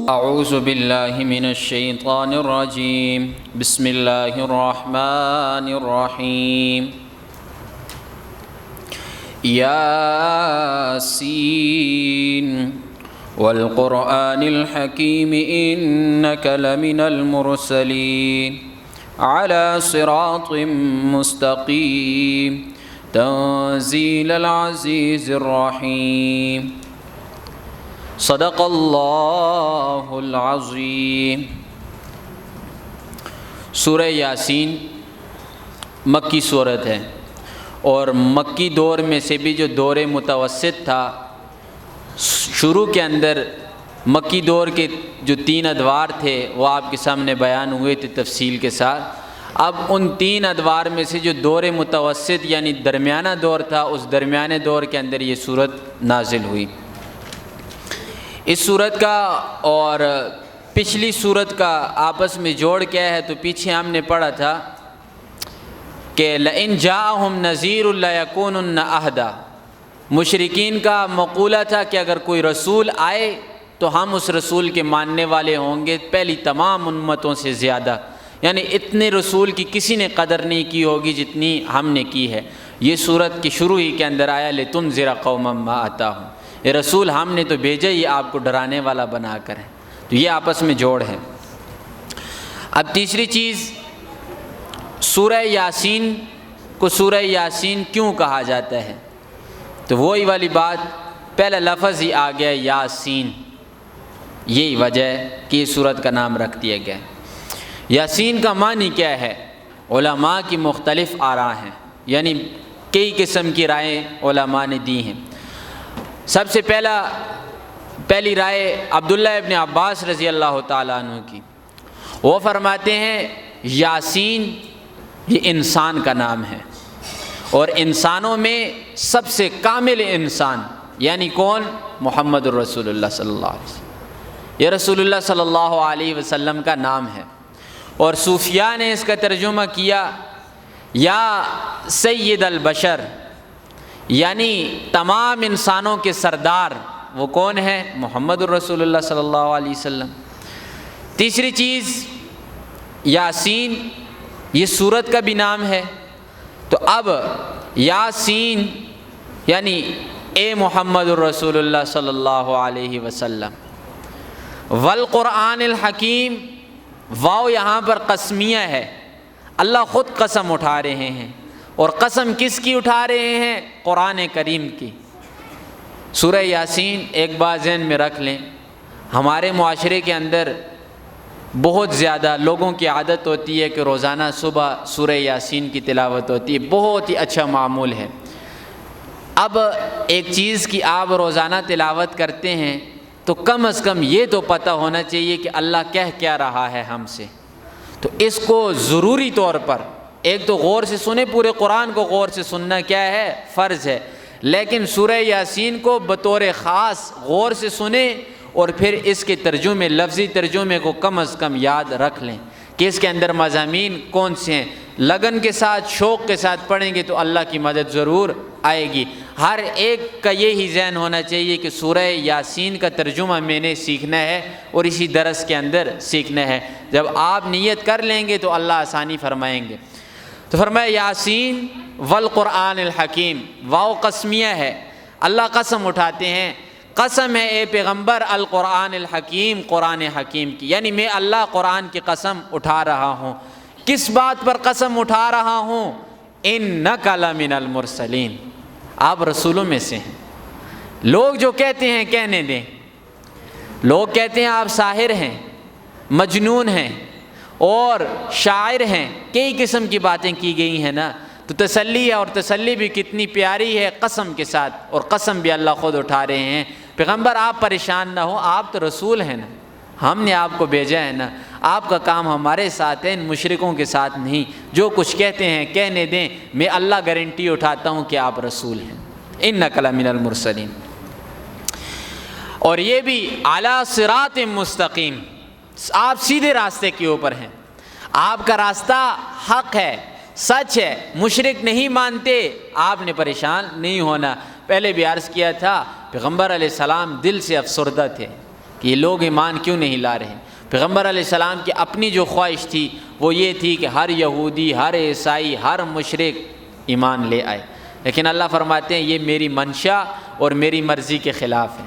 اعوذ باللہ من الشیطان الرجیم بسم اللہ الرحمن الرحیم یاسین والقرآن الحکیم انک لمن المرسلین علی صراط مستقیم تنزیل العزیز الرحیم صدق اللہ العظیم۔ سورہ یاسین مکی صورت ہے، اور مکی دور میں سے بھی جو دور متوسط تھا، شروع کے اندر مکی دور کے جو 3 ادوار تھے وہ آپ کے سامنے بیان ہوئے تھے تفصیل کے ساتھ۔ اب ان 3 ادوار میں سے جو دور متوسط یعنی درمیانہ دور تھا، اس درمیانے دور کے اندر یہ صورت نازل ہوئی۔ اس صورت کا اور پچھلی صورت کا آپس میں جوڑ کیا ہے، تو پیچھے ہم نے پڑھا تھا کہ لئن جاءہم نذیر لیکونن اہدیٰ، مشرکین کا مقولہ تھا کہ اگر کوئی رسول آئے تو ہم اس رسول کے ماننے والے ہوں گے پہلی تمام امتوں سے زیادہ، یعنی اتنے رسول کی کسی نے قدر نہیں کی ہوگی جتنی ہم نے کی ہے۔ یہ صورت کی شروع ہی کے اندر آیا لتنذر قوما ما آتاہم، یہ رسول ہم نے تو بھیجا یہ آپ کو ڈرانے والا بنا کر ہے، تو یہ آپس میں جوڑ ہے۔ اب تیسری چیز، سورہ یاسین کو سورہ یاسین کیوں کہا جاتا ہے، تو وہی والی بات، پہلا لفظ ہی آ گیا یاسین، یہی وجہ ہے کہ یہ سورت کا نام رکھ دیا گیا ہے۔ یاسین کا معنی کیا ہے؟ علماء کی مختلف آراء ہیں، یعنی کئی قسم کی رائے علماء نے دی ہیں۔ سب سے پہلی رائے عبداللہ ابن عباس رضی اللہ تعالیٰ عنہ کی، وہ فرماتے ہیں یاسین یہ انسان کا نام ہے، اور انسانوں میں سب سے کامل انسان یعنی کون؟ محمد الرسول اللہ صلی اللہ علیہ وسلم، یہ رسول اللہ صلی اللہ علیہ وسلم کا نام ہے۔ اور صوفیاء نے اس کا ترجمہ کیا یا سید البشر، یعنی تمام انسانوں کے سردار، وہ کون ہے؟ محمد الرسول اللہ صلی اللہ علیہ وسلم۔ تیسری چیز، یاسین یہ سورت کا بھی نام ہے، تو اب یاسین یعنی اے محمد الرسول اللہ صلی اللہ علیہ وسلم۔ والقرآن الحکیم، واو یہاں پر قسمیہ ہے، اللہ خود قسم اٹھا رہے ہیں، اور قسم کس کی اٹھا رہے ہیں؟ قرآن کریم کی۔ سورہ یاسین ایک بات ذہن میں رکھ لیں، ہمارے معاشرے کے اندر بہت زیادہ لوگوں کی عادت ہوتی ہے کہ روزانہ صبح سورہ یاسین کی تلاوت ہوتی ہے، بہت ہی اچھا معمول ہے۔ اب ایک چیز کی آپ روزانہ تلاوت کرتے ہیں تو کم از کم یہ تو پتہ ہونا چاہیے کہ اللہ کہہ کیا رہا ہے ہم سے، تو اس کو ضروری طور پر ایک تو غور سے سنیں، پورے قرآن کو غور سے سننا کیا ہے؟ فرض ہے، لیکن سورہ یاسین کو بطور خاص غور سے سنیں، اور پھر اس کے ترجمے، لفظی ترجمے کو کم از کم یاد رکھ لیں کہ اس کے اندر مضامین کون سے ہیں۔ لگن کے ساتھ، شوق کے ساتھ پڑھیں گے تو اللہ کی مدد ضرور آئے گی۔ ہر ایک کا یہی ذہن ہونا چاہیے کہ سورہ یاسین کا ترجمہ میں نے سیکھنا ہے اور اسی درس کے اندر سیکھنا ہے۔ جب آپ نیت کر لیں گے تو اللہ آسانی فرمائیں گے۔ تو فرمایا یاسین والقرآن الحکیم، واو قسمیہ ہے، اللہ قسم اٹھاتے ہیں، قسم ہے اے پیغمبر القرآن الحکیم، قرآن حکیم کی، یعنی میں اللہ قرآن کی قسم اٹھا رہا ہوں۔ کس بات پر قسم اٹھا رہا ہوں؟ انک لمن المرسلین، آپ رسولوں میں سے ہیں۔ لوگ جو کہتے ہیں کہنے دیں، لوگ کہتے ہیں آپ ساحر ہیں، مجنون ہیں اور شاعر ہیں، کئی قسم کی باتیں کی گئی ہیں نا، تو تسلی ہے، اور تسلی بھی کتنی پیاری ہے قسم کے ساتھ، اور قسم بھی اللہ خود اٹھا رہے ہیں۔ پیغمبر آپ پریشان نہ ہو، آپ تو رسول ہیں نا، ہم نے آپ کو بھیجا ہے نا، آپ کا کام ہمارے ساتھ ہے، ان مشرکوں کے ساتھ نہیں۔ جو کچھ کہتے ہیں کہنے دیں، میں اللہ گارنٹی اٹھاتا ہوں کہ آپ رسول ہیں۔ انک لمن المرسلین، اور یہ بھی علی صراط مستقیم، آپ سیدھے راستے کے اوپر ہیں، آپ کا راستہ حق ہے، سچ ہے، مشرک نہیں مانتے، آپ نے پریشان نہیں ہونا، پہلے بھی عرض کیا تھا، پیغمبر علیہ السلام دل سے افسردہ تھے کہ یہ لوگ ایمان کیوں نہیں لا رہے۔ پیغمبر علیہ السلام کی اپنی جو خواہش تھی وہ یہ تھی کہ ہر یہودی، ہر عیسائی، ہر مشرک ایمان لے آئے، لیکن اللہ فرماتے ہیں یہ میری منشا اور میری مرضی کے خلاف ہے،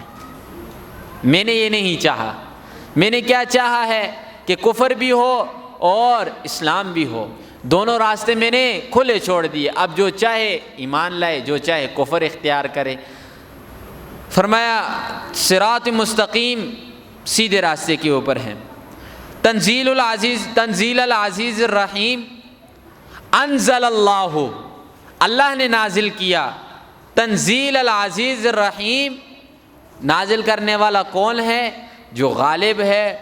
میں نے یہ نہیں چاہا۔ میں نے کیا چاہا ہے کہ کفر بھی ہو اور اسلام بھی ہو، دونوں راستے میں نے کھلے چھوڑ دیے، اب جو چاہے ایمان لائے، جو چاہے کفر اختیار کرے۔ فرمایا صراط مستقیم سیدھے راستے کے اوپر ہیں۔ تنزیل العزیز الرحیم، انزل اللہ نے نازل کیا، تنزیل العزیز الرحیم، نازل کرنے والا کون ہے؟ جو غالب ہے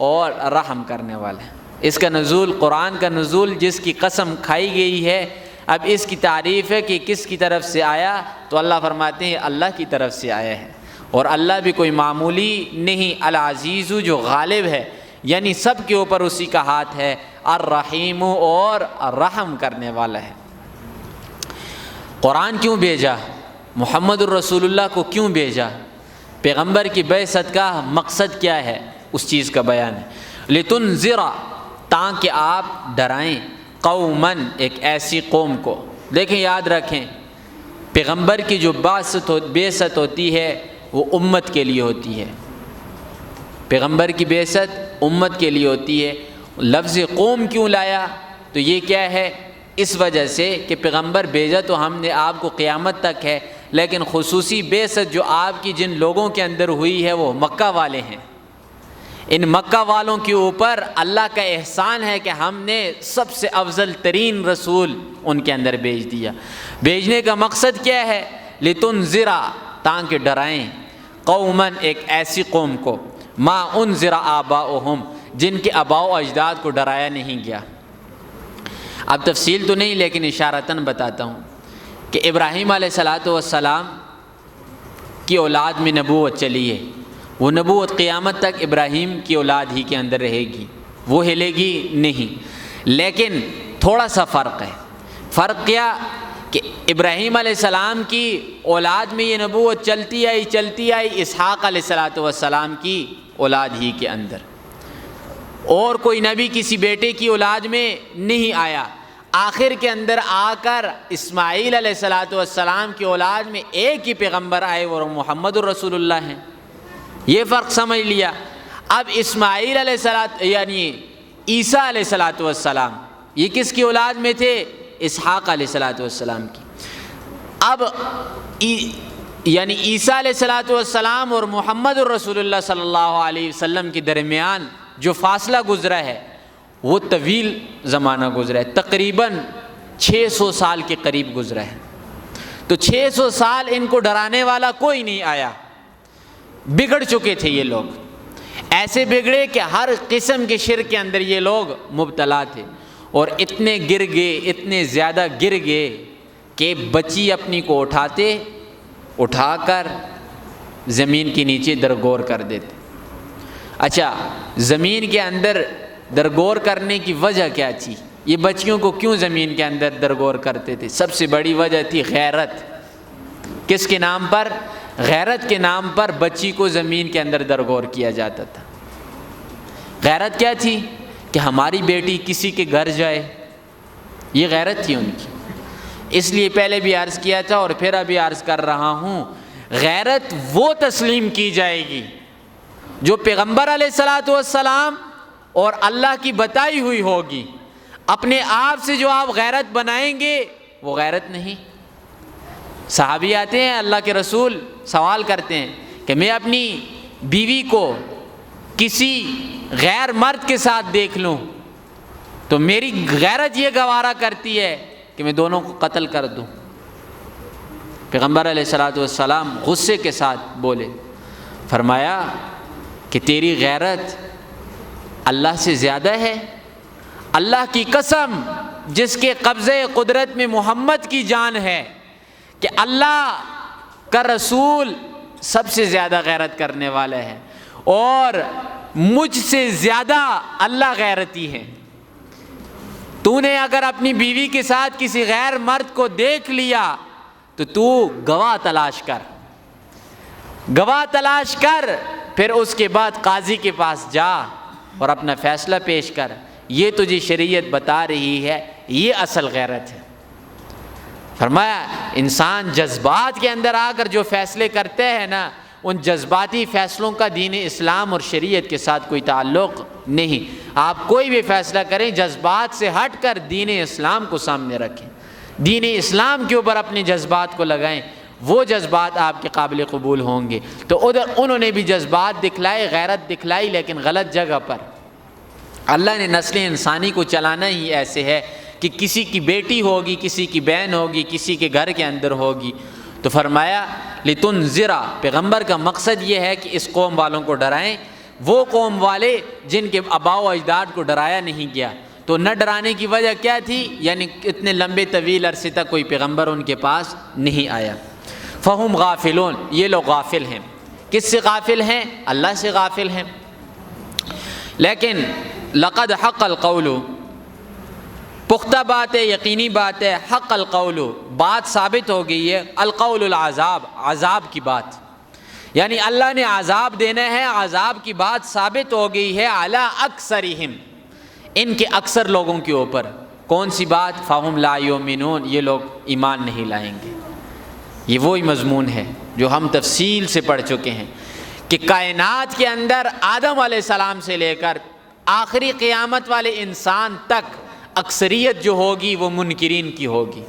اور رحم کرنے والا ہے۔ اس کا نزول، قرآن کا نزول جس کی قسم کھائی گئی ہے، اب اس کی تعریف ہے کہ کس کی طرف سے آیا، تو اللہ فرماتے ہیں اللہ کی طرف سے آیا ہے، اور اللہ بھی کوئی معمولی نہیں، العزیز جو غالب ہے، یعنی سب کے اوپر اسی کا ہاتھ ہے، الرحیم اور رحم کرنے والا ہے۔ قرآن کیوں بھیجا؟ محمد الرسول اللہ کو کیوں بھیجا؟ پیغمبر کی بعثت کا مقصد کیا ہے؟ اس چیز کا بیان ہے۔ لتنذر، تاکہ آپ ڈرائیں، قومن، ایک ایسی قوم کو۔ دیکھیں، یاد رکھیں، پیغمبر کی جو بعثت ہوتی ہے وہ امت کے لیے ہوتی ہے۔ پیغمبر کی بعثت امت کے لیے ہوتی ہے۔ لفظ قوم کیوں لایا؟ تو یہ کیا ہے؟ اس وجہ سے کہ پیغمبر بھیجا تو ہم نے آپ کو قیامت تک ہے، لیکن خصوصی بعثت جو آپ کی جن لوگوں کے اندر ہوئی ہے وہ مکہ والے ہیں۔ ان مکہ والوں کے اوپر اللہ کا احسان ہے کہ ہم نے سب سے افضل ترین رسول ان کے اندر بھیج دیا۔ بھیجنے کا مقصد کیا ہے؟ لتنذر، تاکہ ڈرائیں، قومن، ایک ایسی قوم کو، ما انذر آباؤہم، جن کے آباء و اجداد کو ڈرایا نہیں گیا۔ اب تفصیل تو نہیں، لیکن اشارتاً بتاتا ہوں کہ ابراہیم علیہ السلام کی اولاد میں نبوت چلی ہے، وہ نبوت قیامت تک ابراہیم کی اولاد ہی کے اندر رہے گی، وہ ہلے گی نہیں۔ لیکن تھوڑا سا فرق ہے۔ فرق کیا؟ کہ ابراہیم علیہ السلام کی اولاد میں یہ نبوت چلتی آئی اسحاق علیہ السلام کی اولاد ہی کے اندر، اور کوئی نبی کسی بیٹے کی اولاد میں نہیں آیا۔ آخر کے اندر آ کر اسماعیل علیہ السلام کی اولاد میں ایک ہی پیغمبر آئے، وہ محمد الرسول اللہ ہیں۔ یہ فرق سمجھ لیا۔ اب اسماعیل علیہ السلام یعنی عیسیٰ علیہ السلام، یہ کس کی اولاد میں تھے؟ اسحاق علیہ السلام کی۔ اب یعنی عیسیٰ علیہ السلام اور محمد الرسول اللہ صلی اللہ علیہ وسلم کے درمیان جو فاصلہ گزرا ہے وہ طویل زمانہ گزرا ہے، تقریباً 600 سال کے قریب گزرا ہے۔ تو 600 سال ان کو ڈرانے والا کوئی نہیں آیا۔ بگڑ چکے تھے یہ لوگ، ایسے بگڑے کہ ہر قسم کے شرک کے اندر یہ لوگ مبتلا تھے، اور اتنے گر گئے، اتنے زیادہ گر گئے کہ بچی اپنی کو اٹھا کر زمین کے نیچے درگور کر دیتے۔ اچھا، زمین کے اندر درگور کرنے کی وجہ کیا تھی؟ یہ بچیوں کو کیوں زمین کے اندر درگور کرتے تھے؟ سب سے بڑی وجہ تھی غیرت۔ کس کے نام پر؟ غیرت کے نام پر بچی کو زمین کے اندر درگور کیا جاتا تھا۔ غیرت کیا تھی؟ کہ ہماری بیٹی کسی کے گھر جائے، یہ غیرت تھی ان کی۔ اس لیے پہلے بھی عرض کیا تھا اور پھر ابھی عرض کر رہا ہوں، غیرت وہ تسلیم کی جائے گی جو پیغمبر علیہ السلام اور اللہ کی بتائی ہوئی ہوگی۔ اپنے آپ سے جو آپ غیرت بنائیں گے وہ غیرت نہیں۔ صحابی آتے ہیں، اللہ کے رسول سوال کرتے ہیں کہ میں اپنی بیوی کو کسی غیر مرد کے ساتھ دیکھ لوں تو میری غیرت یہ گوارا کرتی ہے کہ میں دونوں کو قتل کر دوں۔ پیغمبر علیہ السلام غصے کے ساتھ بولے، فرمایا کہ تیری غیرت اللہ سے زیادہ ہے؟ اللہ کی قسم جس کے قبضے قدرت میں محمد کی جان ہے کہ اللہ کا رسول سب سے زیادہ غیرت کرنے والا ہے، اور مجھ سے زیادہ اللہ غیرتی ہے۔ تو نے اگر اپنی بیوی کے ساتھ کسی غیر مرد کو دیکھ لیا تو گواہ تلاش کر، گواہ تلاش کر، پھر اس کے بعد قاضی کے پاس جا اور اپنا فیصلہ پیش کر۔ یہ تجھے شریعت بتا رہی ہے، یہ اصل غیرت ہے۔ فرمایا انسان جذبات کے اندر آ کر جو فیصلے کرتے ہیں نا، ان جذباتی فیصلوں کا دین اسلام اور شریعت کے ساتھ کوئی تعلق نہیں۔ آپ کوئی بھی فیصلہ کریں جذبات سے ہٹ کر دین اسلام کو سامنے رکھیں، دین اسلام کے اوپر اپنے جذبات کو لگائیں، وہ جذبات آپ کے قابل قبول ہوں گے۔ تو ادھر انہوں نے بھی جذبات دکھلائے، غیرت دکھلائی، لیکن غلط جگہ پر۔ اللہ نے نسل انسانی کو چلانا ہی ایسے ہے کہ کسی کی بیٹی ہوگی، کسی کی بہن ہوگی، کسی کے گھر کے اندر ہوگی۔ تو فرمایا لتنذر، پیغمبر کا مقصد یہ ہے کہ اس قوم والوں کو ڈرائیں، وہ قوم والے جن کے آباء و اجداد کو ڈرایا نہیں گیا۔ تو نہ ڈرانے کی وجہ کیا تھی؟ یعنی اتنے لمبے طویل عرصے تک کوئی پیغمبر ان کے پاس نہیں آیا۔ فہم غافلون، یہ لوگ غافل ہیں۔ کس سے غافل ہیں؟ اللہ سے غافل ہیں۔ لیکن لقد حق القول، پختہ بات ہے، یقینی بات ہے، حق القول، بات ثابت ہو گئی ہے، القول العذاب، عذاب کی بات، یعنی اللہ نے عذاب دینا ہے، عذاب کی بات ثابت ہو گئی ہے، علی اکثرہم، ان کے اکثر لوگوں کے اوپر۔ کون سی بات؟ فہم لا یؤمنون، یہ لوگ ایمان نہیں لائیں گے۔ یہ وہی مضمون ہے جو ہم تفصیل سے پڑھ چکے ہیں کہ کائنات کے اندر آدم علیہ السلام سے لے کر آخری قیامت والے انسان تک اکثریت جو ہوگی وہ منکرین کی ہوگی۔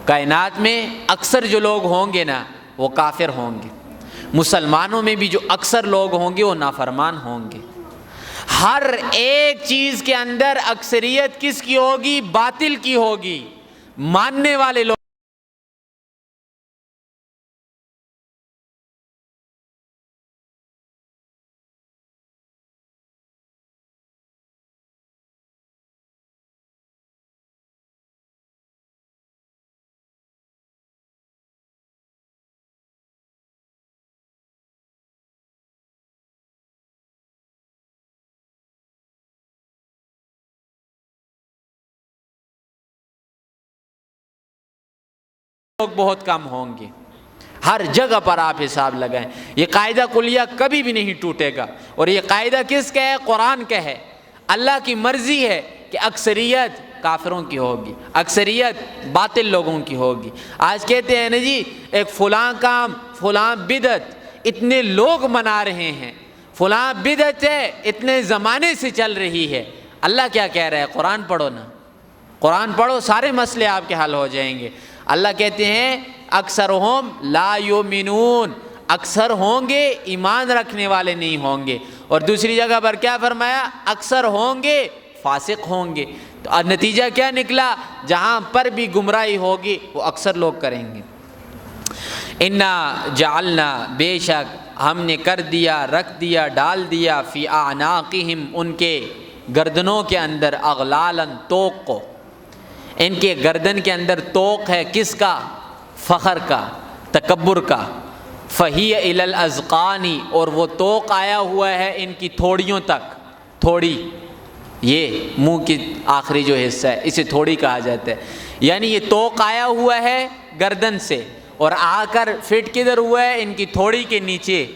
کائنات میں اکثر جو لوگ ہوں گے نا وہ کافر ہوں گے، مسلمانوں میں بھی جو اکثر لوگ ہوں گے وہ نافرمان ہوں گے۔ ہر ایک چیز کے اندر اکثریت کس کی ہوگی؟ باطل کی ہوگی، ماننے والے لوگ۔ لوگ بہت کم ہوں گے، ہر جگہ پر آپ حساب لگائیں۔ یہ قاعدہ کلیہ کبھی بھی نہیں ٹوٹے گا، اور یہ قاعدہ کس کا ہے؟ قرآن کا ہے۔ اللہ کی مرضی ہے کہ اکثریت کافروں کی ہوگی، اکثریت باطل لوگوں کی ہوگی۔ آج کہتے ہیں نا جی ایک فلاں کام، فلاں بدعت اتنے لوگ منا رہے ہیں، فلاں بدعت ہے اتنے زمانے سے چل رہی ہے۔ اللہ کیا کہہ رہا ہے؟ قرآن پڑھو نا، قرآن پڑھو، سارے مسئلے آپ کے حل ہو جائیں گے۔ اللہ کہتے ہیں اکثرہم لا یؤمنون، اکثر ہوں گے ایمان رکھنے والے نہیں ہوں گے۔ اور دوسری جگہ پر کیا فرمایا؟ اکثر ہوں گے فاسق ہوں گے۔ تو نتیجہ کیا نکلا؟ جہاں پر بھی گمراہی ہوگی وہ اکثر لوگ کریں گے۔ انا جعلنا، بے شک ہم نے کر دیا، رکھ دیا، ڈال دیا، فی اعناقہم، ان کے گردنوں کے اندر، اغلالا، توق کو، ان کے گردن کے اندر توق ہے، کس کا؟ فخر کا، تکبر کا۔ فہی الی الاذقان، اور وہ توق آیا ہوا ہے ان کی تھوڑیوں تک۔ تھوڑی، یہ منہ کی آخری جو حصہ ہے اسے تھوڑی کہا جاتا ہے، یعنی یہ توق آیا ہوا ہے گردن سے اور آ کر فٹ کدھر ہوا ہے؟ ان کی تھوڑی کے نیچے۔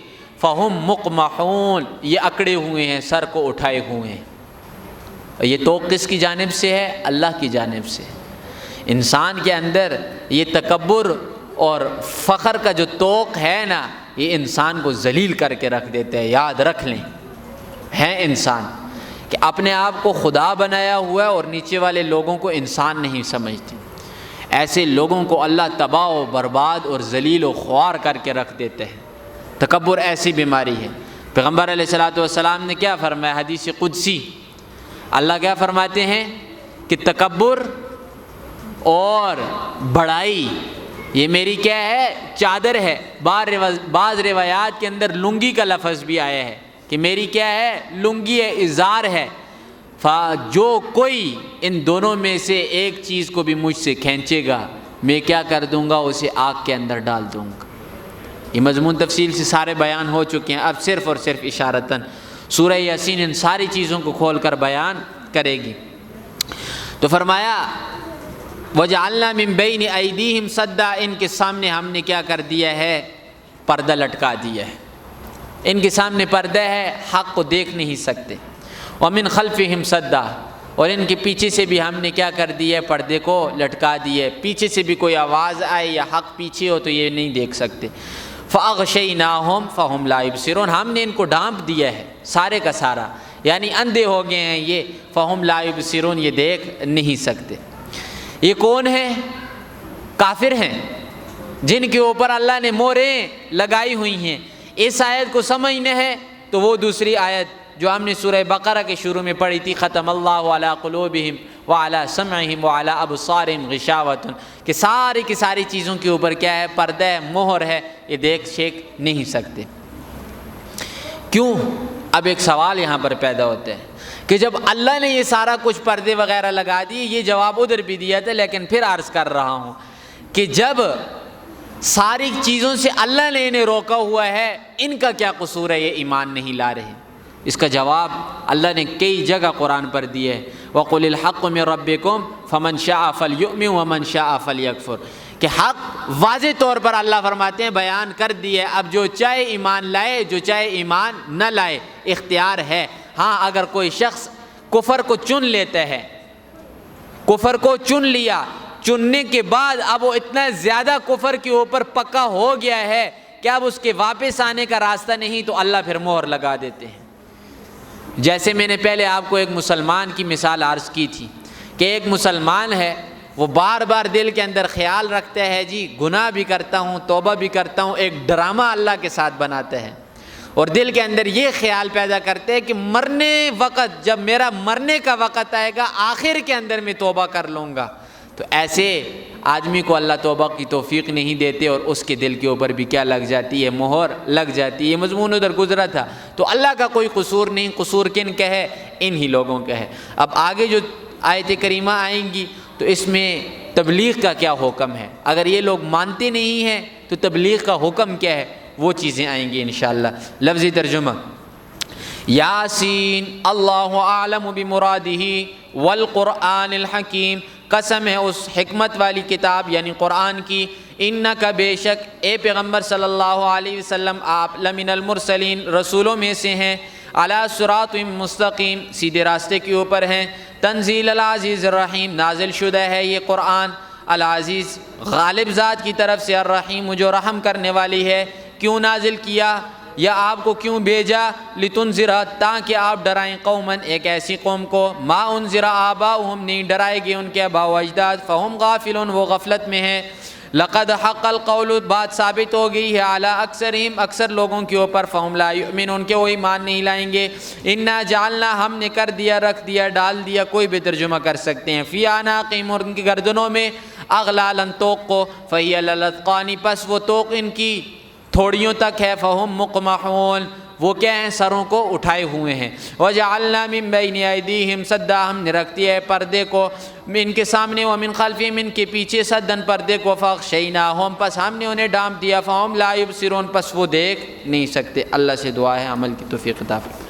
فہم مقمحون، یہ اکڑے ہوئے ہیں، سر کو اٹھائے ہوئے ہیں۔ یہ توق کس کی جانب سے ہے؟ اللہ کی جانب سے۔ انسان کے اندر یہ تکبر اور فخر کا جو توق ہے نا، یہ انسان کو ذلیل کر کے رکھ دیتے ہیں۔ یاد رکھ لیں، ہے انسان کہ اپنے آپ کو خدا بنایا ہوا ہے اور نیچے والے لوگوں کو انسان نہیں سمجھتے۔ ایسے لوگوں کو اللہ تباہ و برباد اور ذلیل و خوار کر کے رکھ دیتے ہیں۔ تکبر ایسی بیماری ہے۔ پیغمبر علیہ الصلوۃ والسلام نے کیا فرمایا؟ حدیث قدسی، اللہ کیا فرماتے ہیں کہ تکبر اور بڑائی یہ میری کیا ہے؟ چادر ہے۔ بعض روایات کے اندر لنگی کا لفظ بھی آیا ہے کہ میری کیا ہے؟ لنگی ہے، ازار ہے۔ جو کوئی ان دونوں میں سے ایک چیز کو بھی مجھ سے کھینچے گا، میں کیا کر دوں گا؟ اسے آگ کے اندر ڈال دوں گا۔ یہ مضمون تفصیل سے سارے بیان ہو چکے ہیں، اب صرف اور صرف اشارتاً سورہ یاسین ان ساری چیزوں کو کھول کر بیان کرے گی۔ تو فرمایا وَجَعَلْنَا مِن بَيْنِ أَيْدِيهِمْ سَدًّا، ان کے سامنے ہم نے کیا کر دیا ہے؟ پردہ لٹکا دیا ہے. ان کے سامنے پردہ ہے، حق کو دیکھ نہیں سکتے. وَمِن خَلْفِهِمْ سَدًّا، اور ان کے پیچھے سے بھی ہم نے کیا کر دیا ہے؟ پردے کو لٹکا دیے. پیچھے سے بھی کوئی آواز آئے یا حق پیچھے ہو تو یہ نہیں دیکھ سکتے. فَأَغْشَيْنَاهُمْ فَهُمْ لَا يُبْصِرُونَ، ہم نے ان کو ڈھانپ دیا ہے سارے کا سارا، یعنی اندھے ہو گئے ہیں یہ. فَهُمْ لَا يُبْصِرُونَ، یہ دیکھ نہیں سکتے. یہ کون ہے؟ کافر ہیں جن کے اوپر اللہ نے مہریں لگائی ہوئی ہیں. اس آیت کو سمجھنا ہے تو وہ دوسری آیت جو ہم نے سورہ بقرہ کے شروع میں پڑھی تھی، ختم اللہ علی قلوبہم وعلی سمعہم وعلی ابصارہم غشاوۃ، کہ ساری کی ساری چیزوں کے اوپر کیا ہے؟ پردہ ہے، مہر ہے، یہ دیکھ شیک نہیں سکتے. کیوں؟ اب ایک سوال یہاں پر پیدا ہوتا ہے کہ جب اللہ نے یہ سارا کچھ پردے وغیرہ لگا دیے، یہ جواب ادھر بھی دیا تھا، لیکن پھر عرض کر رہا ہوں کہ جب ساری چیزوں سے اللہ نے انہیں روکا ہوا ہے، ان کا کیا قصور ہے یہ ایمان نہیں لا رہے؟ اس کا جواب اللہ نے کئی جگہ قرآن پر دیا ہے. وَقُلِ الْحَقُّ مِن رَبِّكُمْ فَمَنْ شَاءَ فَلْيُؤْمِنْ وَمَنْ شَاءَ فَلْيَكْفُرْ، کہ حق واضح طور پر اللہ فرماتے ہیں بیان کر دیے. اب جو چاہے ایمان لائے، جو چاہے ایمان نہ لائے، اختیار ہے. ہاں اگر کوئی شخص کفر کو چن لیتا ہے، کفر کو چن لیا، چننے کے بعد اب وہ اتنا زیادہ کفر کے اوپر پکا ہو گیا ہے کہ اب اس کے واپس آنے کا راستہ نہیں، تو اللہ پھر مہر لگا دیتے ہیں. جیسے میں نے پہلے آپ کو ایک مسلمان کی مثال عرض کی تھی کہ ایک مسلمان ہے، وہ بار بار دل کے اندر خیال رکھتا ہے جی گناہ بھی کرتا ہوں، توبہ بھی کرتا ہوں، ایک ڈرامہ اللہ کے ساتھ بناتا ہے، اور دل کے اندر یہ خیال پیدا کرتے ہیں کہ مرنے وقت، جب میرا مرنے کا وقت آئے گا، آخر کے اندر میں توبہ کر لوں گا. تو ایسے آدمی کو اللہ توبہ کی توفیق نہیں دیتے، اور اس کے دل کے اوپر بھی کیا لگ جاتی ہے؟ مہر لگ جاتی ہے. یہ مضمون ادھر گزرا تھا. تو اللہ کا کوئی قصور نہیں، قصور کن کا ہے؟ انہی لوگوں کا ہے. اب آگے جو آیت کریمہ آئیں گی تو اس میں تبلیغ کا کیا حکم ہے، اگر یہ لوگ مانتے نہیں ہیں تو تبلیغ کا حکم کیا ہے، وہ چیزیں آئیں گی انشاءاللہ. لفظی ترجمہ: یاسین اللہ اعلم بمرادہ والقرآن الحکیم، قسم ہے اس حکمت والی کتاب یعنی قرآن کی. انک، بے شک اے پیغمبر صلی اللہ علیہ وسلم آپ، لمن المرسلین، رسولوں میں سے ہیں، علی صراط مستقیم، سیدھے راستے کے اوپر ہیں. تنزیل العزیز الرحیم، نازل شدہ ہے یہ قرآن العزیز، غالب ذات کی طرف سے، الرحیم جو رحم کرنے والی ہے. کیوں نازل کیا یا آپ کو کیوں بھیجا؟ لتنذر، تاکہ آپ ڈرائیں، قوماً، ایک ایسی قوم کو، ما انذر آباؤہم، نہیں ڈرائے گے ان کے آباء و اجداد، فہم غافلون، وہ غفلت میں ہیں. لقد حق القول، بات ثابت ہو گئی ہے، علی اکثرہم، اکثر لوگوں کے اوپر، فہم لا یؤمنون، کے وہ ایمان نہیں لائیں گے. انا جعلنا، ہم نے کر دیا، رکھ دیا، ڈال دیا، کوئی بھی ترجمہ کر سکتے ہیں، فی اعناقہم، ان کی گردنوں میں، اغلالا، توق کو، فہی علی الاذقان، پس وہ توق ان کی تھوڑیوں تک ہے، فہم مقمحون، وہ کیا ہیں؟ سروں کو اٹھائے ہوئے ہیں. وجعلنا من بین ایدیہم سدا، ہم نے رکھ دیا ہے پردے کو ان کے سامنے، ومن خلفہم، ان کے پیچھے، سدن، پردے کو، فاغشیناہم، پس ہم نے انہیں ڈانپ دیا، فہم لا یبصرون، پس وہ دیکھ نہیں سکتے. اللہ سے دعا ہے عمل کی توفیق عطا فرمائے.